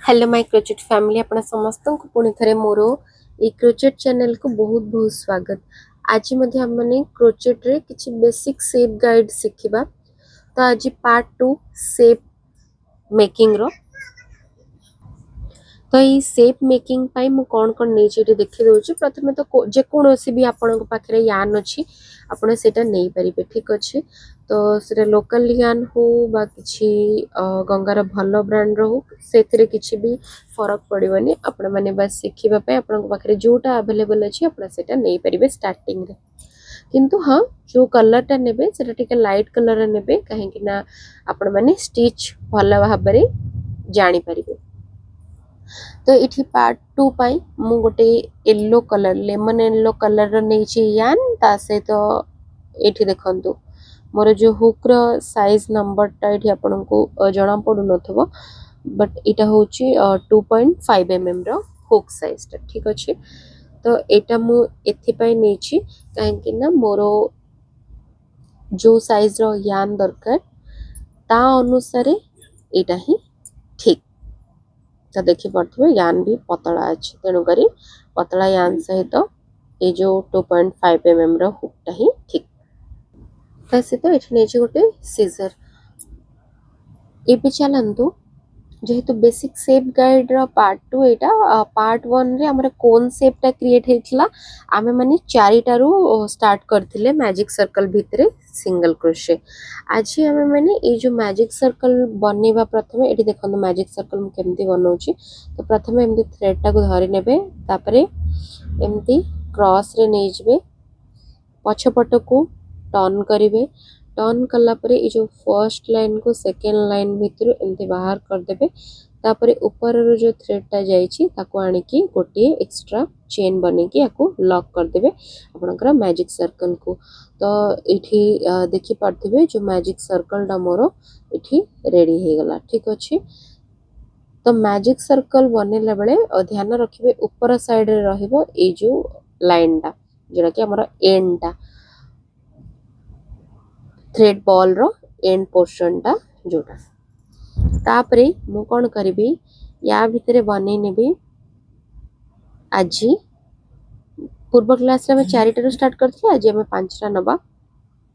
Hello my crochet family आपण समस्त को पुणी थे मोर ये क्रोचेट चैनल को बहुत बहुत स्वागत। आज मध्य हम माने क्रोचेट रे किछि बेसिक शेप गाइड सिखिबा। तो आज पार्ट 2 शेप मेकिंग रो। तो ये शेप मेकिंग पाई मु कोन कोन नै छी देखि दउ छी। प्रथमे तो जे कोनोसी भी आपन को पाखरे यान अछि आपण सेटा नै परिबे, ठीक अछि। तो सेटा लोकल यान हो बा किछि गंगार भलो ब्रांड रो सेथिरे किछि भी फरक पड़िबनी। आपण माने बस सिखिबा पे आपण को पाखरे जोटा अवेलेबल अछि आपण सेटा नै परिबे स्टार्टिंग रे। किंतु हाँ जो कलर टा नेबे सेटा टिके लाइट कलर रे नेबे काहे कि ना आपण माने स्टिच भलो भाबरे जानि परिबे। तो इठी पार्ट 2 पाई मु गोटे yellow colour lemon yellow colour row नै छी यान ता से तो एठी देखंतु मोर जो हुक रो साइज नंबर टा एठी आपन को जणा पडु नथबो, बट इटा होची 2.5 mm रो हुक साइज टा, ठीक अछि। तो एटा मु एथि पाई नै छी काहे कि ना मोरो जो साइज रो यान दरकार ता अनुसार एटा ही ठीक। तो देखि पड़थबे यान भी पतला अछि, तेनु करी पतला यान सहित ए जो 2.5 mm रो हुकटा ही ठीक। तसे तो एठी नेछि गोटे सीजर। एबे चलंतु जेहेतु बेसिक शेप गाइड रो पार्ट 2 एटा पार्ट 1 रे हमर कोन शेप टा क्रिएट हेतिला आमे माने चारिटारू स्टार्ट करथिले मैजिक सर्कल भितरे सिंगल क्रोशे। आज हमें माने ए जो मैजिक सर्कल बनेबा प्रथमे एठी देखंतु मैजिक सर्कल मु केमती बनौची। तो प्रथमे एमती थ्रेड टा को धरि नेबे, तापरे एमती क्रॉस रे नै जबे, पछपट को टर्न करिवे। टर्न कला परे ए जो फर्स्ट लाइन को सेकंड लाइन भितर एमती बाहर कर देबे। तापरे ऊपर रो जो थ्रेड टा जाईची ताको आनी की गोटे एक्स्ट्रा चेन बने की याको लॉक कर देबे आपनकर मैजिक सर्कल को। तो एठी देखि पारथिबे जो मैजिक सर्कल डा मोरो एठी रेडी हे गला, ठीक अछि। तो मैजिक सर्कल बनेला बेले ध्यान रखिबे ऊपर साइड रे रहइबो ए जो लाइन टा जेरा कि हमर एंड टा थ्रेड बॉल रो एंड पोर्शन टा जोटा। तापरे मु कोन करबी या भितरे बनै नेबी। आजी पूर्व क्लास रे हम 4 टा स्टार्ट करथि, आज हम 5 टा नबा।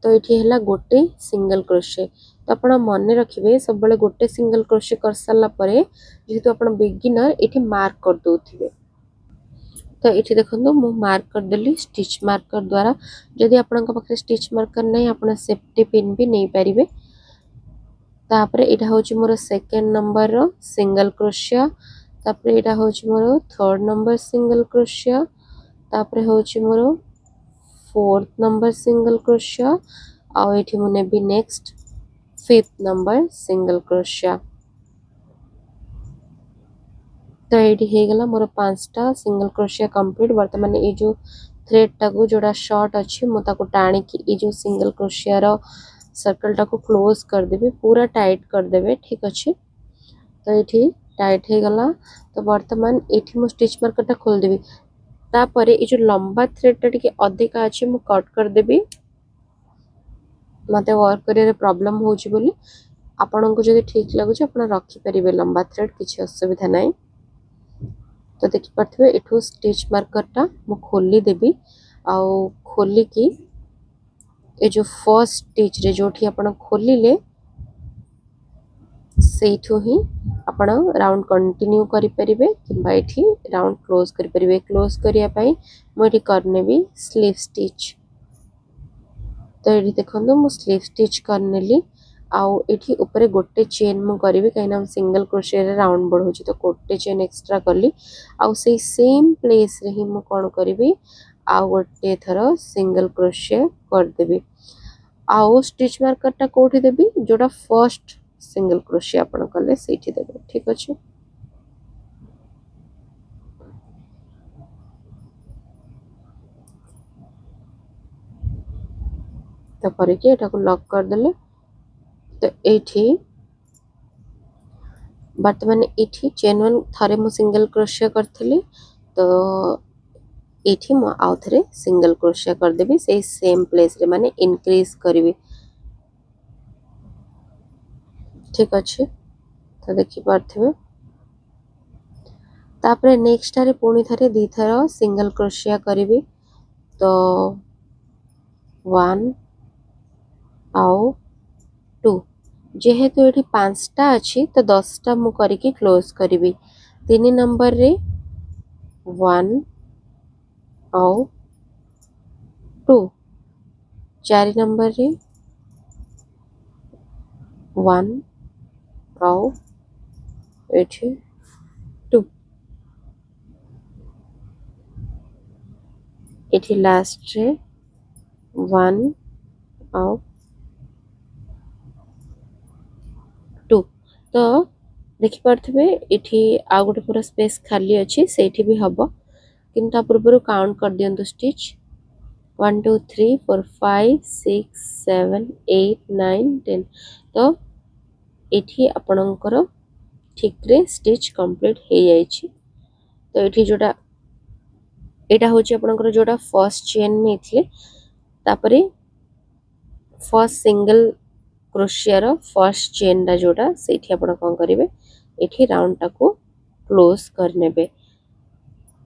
तो एठी हला गोटे सिंगल क्रोशे। तो आपण मने रखिबे सब बेले गोटे सिंगल क्रोशे कर साला परे जेहेतु आपण बिगिनर एठी मार्क कर दोथिबे। तो एठी देखंतु मु मार्क कर देली स्टिच मार्कर द्वारा। जदि आपण को पाखे स्टिच मार्कर नै आपण सेफ्टी पिन भी नै परिबे। तापरे एटा होची मोर सेकंड नंबर रो सिंगल क्रोशिया। तापरे एटा होची मोर थर्ड नंबर सिंगल क्रोशिया। तापरे होची मोर फोर्थ नंबर सिंगल क्रोशिया। आ एठी मुने भी next fifth number single crochet. तो एठी हे गला मोर 5टा सिंगल क्रोशिया कंप्लीट। वर्तमान ए जो थ्रेड टा को जोड़ा शॉर्ट अछि मु ताको टाणी की ए जो सिंगल क्रोशिया रो सर्कल टा को क्लोज कर देबे, पूरा टाइट कर देबे, ठीक अछि। तो एठी टाइट हे गला। तो वर्तमान एठी मु स्टिच मार्कर टा खोल देबी। तापरे ए जो लंबा थ्रेड टा टिके अधिक अछि मु कट कर देबी। मते वर्क करे प्रॉब्लम होची बोली आपन को जदि ठीक लागु छ आपण रखि परिबे लंबा थ्रेड, किछि असुविधा नै। तो देखि पड़थबे एठो स्टिच मार्कर टा मु खोली देबी। आ खोली की ए जो फर्स्ट स्टिच रे जोठी आपण खोलिले सेठो ही आपण राउंड कंटिन्यू करि परिबे किबा एठी राउंड क्लोज करि परिबे। क्लोज करिया पई मु एठी करने भी स्लीव स्टिच। तो एठी देखंदो मु स्लीव स्टिच करनेली। आउ एठी ऊपर गोटे चेन मु करबी काहे ना सिंगल क्रोशिया रे राउंड बढ़ौची। तो गोटे चेन एक्स्ट्रा करली। आउ से सेम प्लेस रे ही मु कोन करबी आउ गोटे थरो सिंगल क्रोशिया कर देबी। आउ स्टिच मार्कर टा कोठी देबी जोटा फर्स्ट सिंगल क्रोशिया आपण कले सेठी देबे, ठीक अछि। तो करे कि एटा को लॉक कर देले। तो एठी वर्तमान एठी चेन 1 थारे मु सिंगल क्रोशिया करथली। तो एठी मु आउ थरे सिंगल क्रोशिया कर देबी से सेम प्लेस रे माने इंक्रीज करबी, ठीक अछि। तो देखि पारथबे तापरे नेक्स्ट रे पुणी थरे दी थर सिंगल क्रोशिया करिवि तो 1 आउ 2 जेहेतु एठी 5टा अछि तो 10टा मु करिकि क्लोज करिवि 3 नंबर रे 1 आउ 2 4 नंबर रे 1 आउ एठी 2 एठी लास्ट रे 1 आउ 2 तो देखि परथबे एठी आ गोटे पूरा स्पेस खाली अछि सेठी भी हबो किंतु पूर्व काउंट कर दियंतु स्टिच 1 2 3 4 5 6 7 8 9 10 तो एठी आपणकर ठीक रे स्टिच कंप्लीट हे जाइछि तो एठी जोटा एटा होछि आपणकर जोटा फर्स्ट चेन नेथिले तापरे first single crochet row first chain रा जोटा सेठी आपण कोन करिवे एठी राउंड टाको क्लोज करनेबे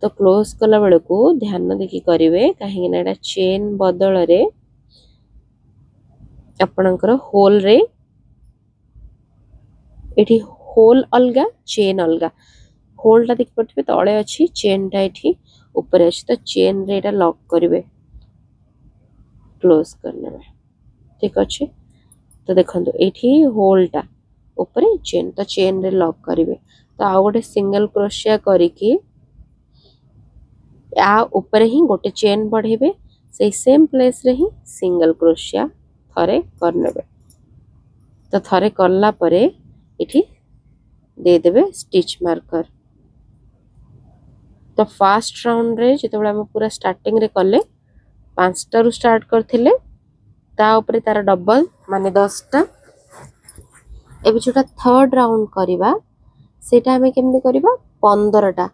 तो क्लोज कला बेले को ध्यान देखि करिवे काहे ना एटा चेन बदल रे आपणकर होल रे एठी होल अलगा चेन अलगा होल टा देखि पठबे तळे अछि चेन टा एठी ऊपर अछि तो चेन रे एटा लॉक करिवे क्लोज करनेबे ठीक अछि तो देखंतु एठी होल टा ऊपर चेन तो चेन रे लॉक करिवे तो आ गोटे सिंगल क्रोशिया करिकि आ ऊपर ही गोटे चेन बढ़ेबे से सेम प्लेस रे ही सिंगल क्रोशिया थरे करनेबे तो थरे करला परे इठी दे देबे स्टिच मार्कर तो फर्स्ट राउंड रे जेतेबेला हम पूरा स्टार्टिंग रे करले 5टा रु स्टार्ट करथिले ता ऊपर तार डबल माने 10टा एबे जोटा थर्ड राउंड करिबा सेटा हमें केमदे करिबा 15टा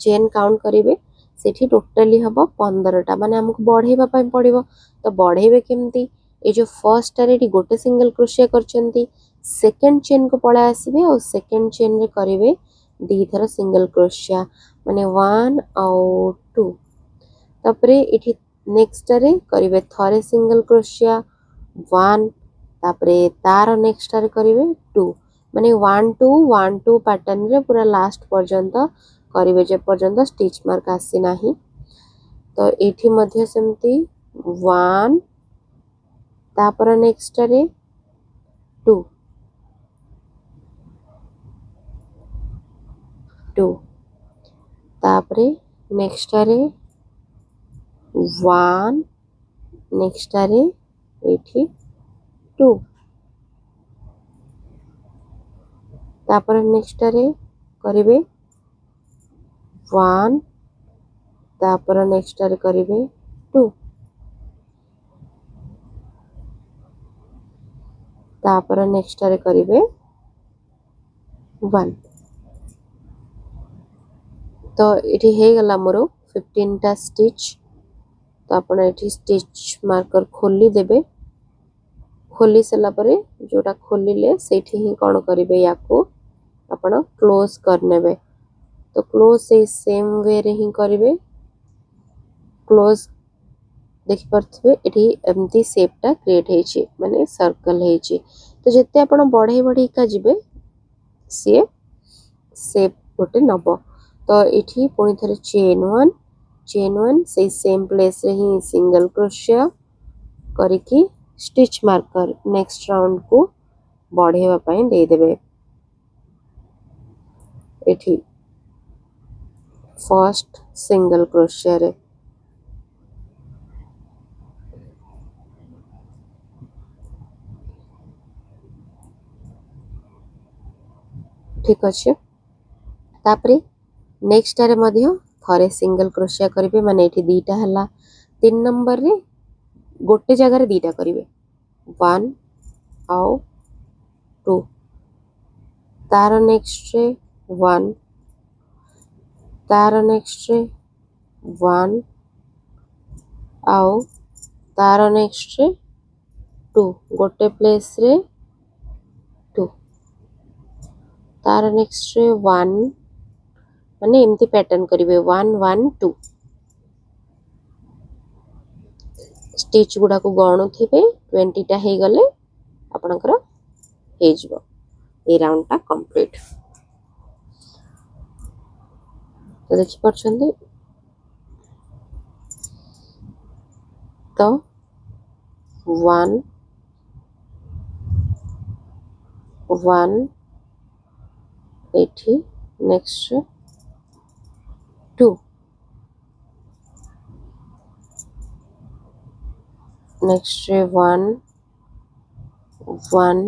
चेन काउंट करिवे सेठी टोटली हबो 15टा माने हमको बढ़ेबा पय पड़िबो तो बढ़ेबे केमती ए जो फर्स्ट रे डी गोटे सिंगल क्रोशिया करचंती सेकंड चेन को पळा आसीबे और सेकंड चेन रे करिवे दी थर सिंगल क्रोशिया माने 1 और 2 तापरे इठी नेक्स्ट रे करिवे थरे सिंगल क्रोशिया 1 तापरे तार नेक्स्ट रे करिवे 2 माने 1 2 1 2 पैटर्न रे पूरा लास्ट पर्यंत करिवे जे पर्यंत स्टिच मार्क आसी नाही तो एठी मध्य सेमती 1 तापर नेक्स्ट रे 2 2 तापरे नेक्स्ट रे 1 नेक्स्ट रे एठी 2 तापर नेक्स्ट रे करिवे 1 तापर नेक्स्ट रे करिवे 2 तापर नेक्स्ट रे करिवे 1 तो इठी हे गला मोरो 15 टा स्टिच तो आपण एठी स्टिच मार्कर खोली देबे खोली सला परे जोटा खोलिले सेठी ही कोन करिवे याको आपण क्लोज करनेबे तो क्लोज से सेम वे रे ही करिवे क्लोज देखि परथबे एठी एमती शेप टा क्रिएट हेछि माने सर्कल हेछि तो जते आपण बढ़े बढ़े का जिवे से शेप गोटे नबो तो एठी पुणी थरे चेन 1 से सेम प्लेस रे ही सिंगल क्रोशिया करिकि स्टिच मार्कर नेक्स्ट राउंड को बढ़ेवा पई दे देबे एठी फर्स्ट सिंगल क्रोशिया रे ठीक अछि तापरे नेक्स्ट रे मध्य थरे सिंगल क्रोशिया करिवे माने एठी दीटा हला 3 नंबर रे गोटे जगह रे दीटा करिवे 1 आउ 2 तार नेक्स्ट रे 1 तार नेक्स्ट रे 1 आउ तार नेक्स्ट रे 2 गोटे प्लेस रे 2 तार नेक्स्ट रे 1 माने एमती पैटर्न करेंगे 1 1 2 स्टिच गुडा को गणु थे 20 टा हो गले आपणकर हो ये राउंड टा कंप्लीट। तो देखि परछंदी तो 1 1 एठी नेक्स्ट 2 नेक्स्ट 1 1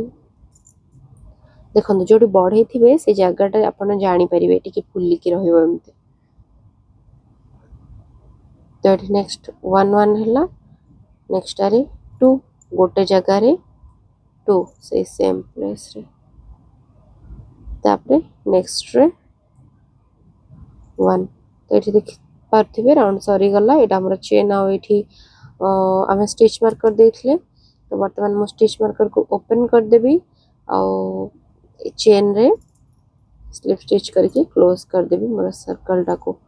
देखो जो बढ़े थे से जगटा आप जापर टी फुलिकी रमती। तो ये नेक्स्ट 1 1 है नेक्स्ट आरे 2 गोटे जगार 2 से सेम प्लेस रे तापरे नेक्स्ट रे 1। तो ये देख पार्थिवे राउंड सरी गला ये आम चेन आठी आम स्टिच मार्कर देते। तो बर्तमान मो स्टिच मार्कर को ओपन करदेवी आ चेन रे स्लिप स्टिच करके क्लोज करदेवी मोर सर्कल टा को।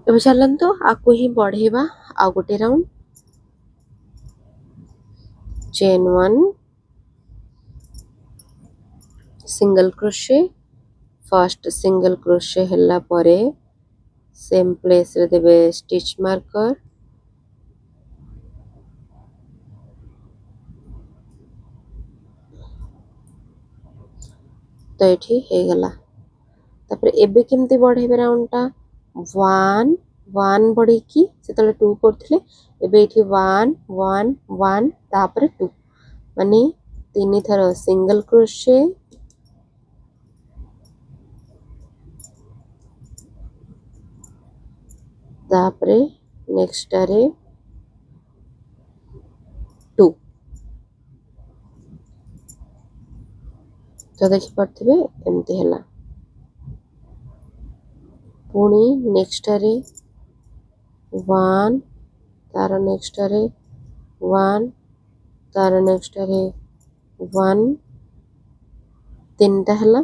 अब चलते आपको ही बढ़ेवा आ गोटे round chain 1 single crochet first single crochet हला परे सेम प्लेस रे देबे स्टिच मार्कर तो ये हो गला। तापर एबे केमती बढ़ेबे राउंड टा 1 1 बढ़ी की से 2 करथिले एबे एठी 1 1 1 तापर 2 माने तीन थर सिंगल क्रोशे तापरे नेक्स्ट आरे 2। तो देखि पड़थिबे एमती हला पुणी नेक्स्ट आरे 1 तार नेक्स्ट आरे 1 तार नेक्स्ट आरे 1 तीनटा हला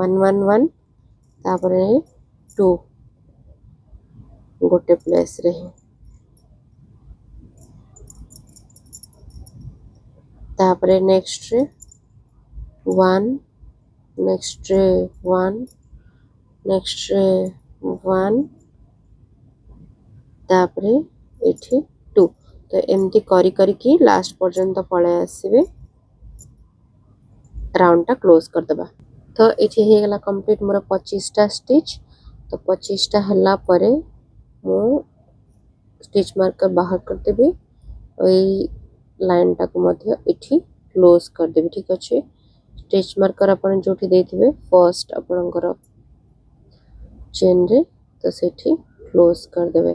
1 1 1 तापरे 2 गोटे प्लेस रे तापरे नेक्स्ट रे 1 नेक्स्ट रे 1 नेक्स्ट रे 1 तापरे एठी 2। तो एमती करी करी की लास्ट पर्यंत पळे आसीबे राउंड टा क्लोज कर देबा। तो एठी हे गला कंप्लीट मोर 25 टा स्टिच। तो 25 टा हल्ला परे मो स्टिच मार्कर बाहर कर देबे ओई लाइन टा को मध्य एठी क्लोज कर देबे। ठीक अछि स्टिच मार्कर अपन जोठी देथिबे फर्स्ट आपनकर चेन रे तो सेठी क्लोज कर देबे।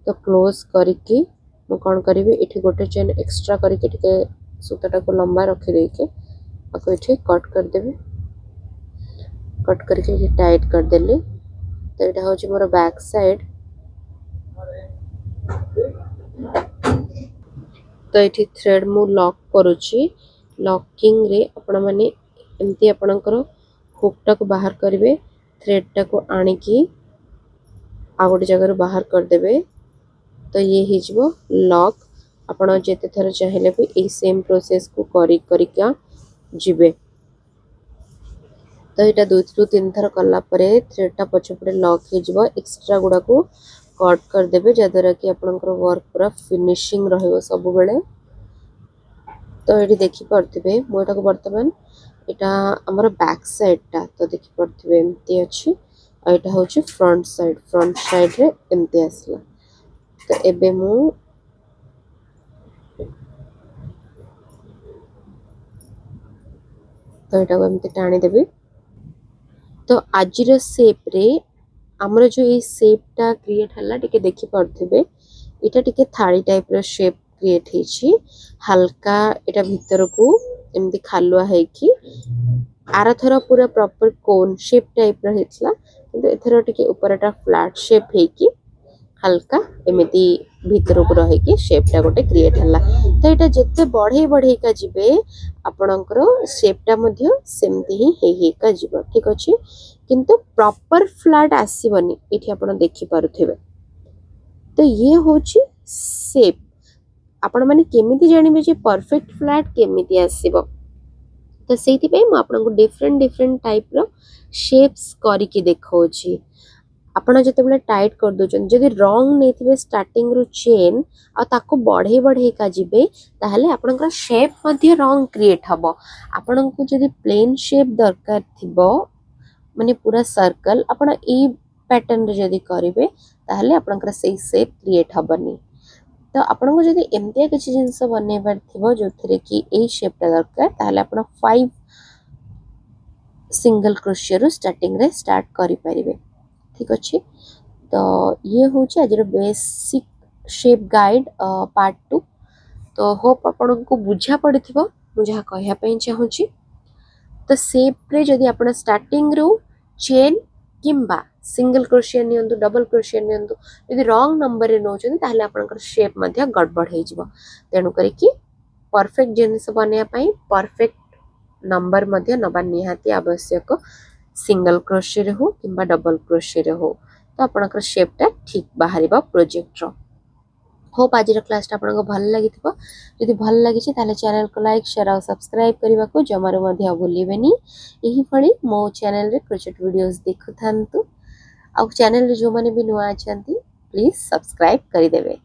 तो क्लोज करके मु कोन करिवे एठी गोटे चेन एक्स्ट्रा करके टिके सूताटा को लंबा रखि देके आको एठी कट कर देबे। कट करके एठी टाइट कर देले। तो एटा हो मोर बैक साइड। तो ये थ्रेड मु लॉक करुच्ची लॉकिंग रे आपण माने एमती आपणकर हुक टा को बाहर करेंगे थ्रेड टा को आनिकी आ गोटे जगह बाहर कर देबे। तो ये हिजबो लॉक आपण जेते थर चाहिले भी ए सेम प्रोसेस को करिका जिबे। तो यहाँ 2 ରୁ 3 थर कला परे थ्रेड टा पछपटे लॉक हिजबो एक्स्ट्रा गुडा को कट कर देबे जद्वारा कि आपनकर वर्क पूरा फिनिशिंग रहइबो सब बेले। तो ये देखि परथिबे मोटा को वर्तमान एटा हमर बैक साइड टा तो देखि परथिबे एमती अछि आ एटा होछि फ्रंट साइड रे एमती आसला। तो एबे मु तो एटा को एमती टाणी देबी। तो आजिर शेप रे हमर जो ये शेप टा क्रिएट हला टिके देखि परथिबे एटा टिके थाली टाइप रो शेप क्रिएट हेछि हल्का एटा भीतर को एमती खालुआ है कि आर थर पूरा प्रॉपर कोन शेप टाइप रो हेतला किंतु एथर टिके ऊपर एटा फ्लैट शेप है कि हल्का एमती भितर को रही कि शेपटा गोटे क्रिएट हला तो यहाँ जिते बढ़े बढ़े का जीवे आपणकर शेपटा सेमती ही हेका जीव ठीक अच्छे किंतु प्रॉपर फ्लैट आसबनी ये आप देखिपे तो ये हूँ शेप आपण मैंने केमिति जानबे जे परफेक्ट फ्लैट केमिति आसीबो तो सेति पे म आपन को डिफरेंट डिफरेंट टाइप रो शेप्स करिके देखौछि आपण जते टाइट कर दोचन जदि रॉन्ग नेथिबे स्टार्टिंग रो चेन आ ताको बढ़े बढ़े का जिबे ताहले आपनकर शेप मध्ये रॉन्ग क्रिएट हबो आपण को जदि प्लेन शेप दरकार थिबो माने पूरा सर्कल आपण ई पैटर्न रे जदि करिवे ताहले आपनकर सेही शेप क्रिएट हबनी तो आपन को जदि एमतिया किसी जिनस बनैबार थिबो जोथिरे कि एई शेपटा दरकार ताहले आपण 5 सिंगल क्रोशिया रो स्टार्टिंग रे स्टार्ट करि परिबे ठीक अछि तो ये होची आज बेसिक शेप गाइड पार्ट 2 तो होप आपन को बुझा पड़िथिबो मु जहा कहया पई चाहूची तो शेप रे जदि आपन स्टार्टिंग रो चेन किंबा सिंगल क्रोशिया नियंतु डबल क्रोशिया नियंतु यदि रॉन्ग नंबर रे नोचन ताहले आपनकर शेप मध्ये गड़बड़ हे जिवो तेनु करी कि परफेक्ट जिनिस बनिया पई परफेक्ट नंबर मध्ये नबा निहाती आवश्यक सिंगल क्रोशिया रे हो किंबा डबल क्रोशिया रे हो तो आपनकर शेपटा ठीक बाहरिबा प्रोजेक्ट रो होप आज क्लास आपको भल लगी जदि भल लगी ताले चैनल को लाइक शेयर और सब्सक्राइब करने को जमार मध्य भूलिबेनी यही भली मो चैनल रे क्रोचेट वीडियोस देखु थांतु आ चैनल रे जो माने भी नुआ अछंती प्लीज सब्सक्राइब करि देबे।